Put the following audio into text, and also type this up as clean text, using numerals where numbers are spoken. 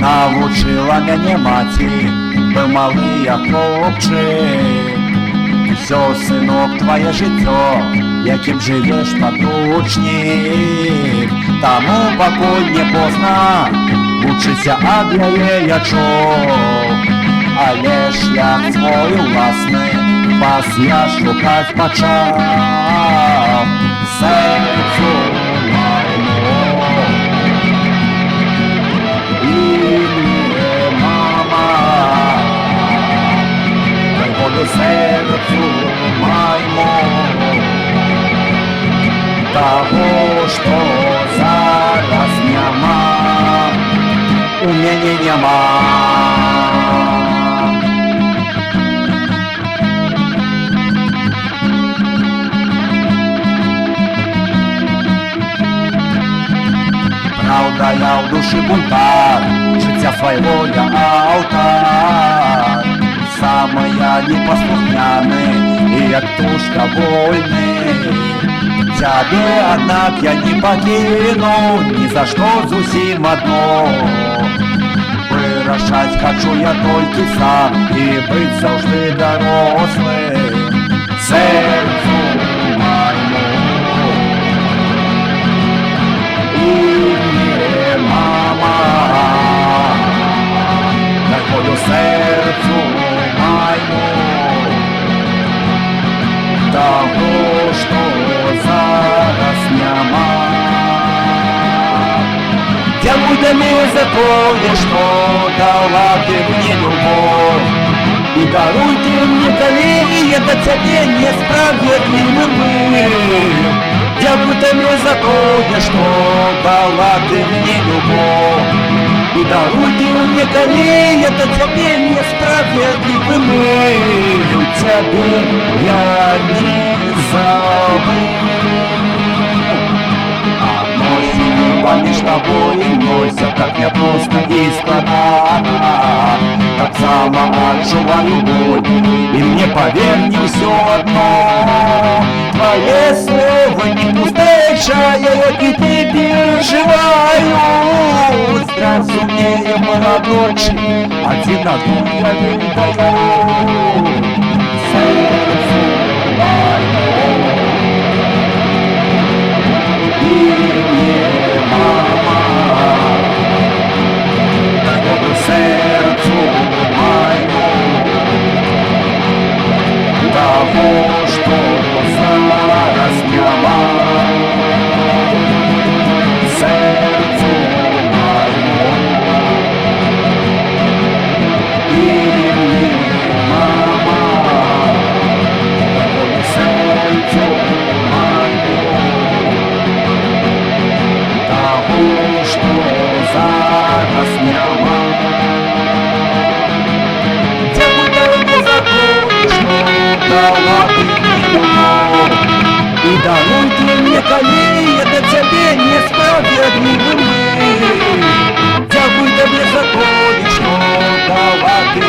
Навучила мяне маці, быў малы я хлопчык. Усё, сынок, твоє жыццё, якім жывеш, падручнік. Таму пакуль не позна, вучыся ад яе я чуў. Але шлях свой уласны пас я шукаць пачаў. Сэрцу майму і мне, мама, дай волю сэрцу майму таго, што зараз няма, у мяне няма. Правда, я в душе бунтар, життя свайго я алтар. Самый я непослухняный и як птушка вольный. Тебе, однак, я не покину ни за что зусім одно. Вырашаць хочу я толькі сам и быть заўжды дарослым. Сэрцу майму і мне, мама, дай волю сэрцу майму таго, што зараз няма. Дзякуй табе за тое, што дала ты мне любовь, і даруй ты мне, калі я да цябе несправедлівы быў. Дзякуй табе за тое, што дала ты мне любовь, і даруй ты мне, калі я да цябе несправедлівы быў. Цябе я не забыл. Помнишь тобой носят так непросто и складно. Так само отчуваю боль, и мне, поверь, не все одно. Твои слова не пустейшая, и ты переживаю. Разумнее молодочек, один на двух я не даю. Сэрцу майму і мне, мама, дай волю сэрцу майму таго, што зараз няма. Сэрцу майму і мне, мама, дай волю сэрцу майму таго, што зараз няма. Дзякуй табе за тое, што дала ты мне любовь, і даруй ты мне, калі я да цябе несправедлівы быў. Дзякуй табе за тое, што дала ты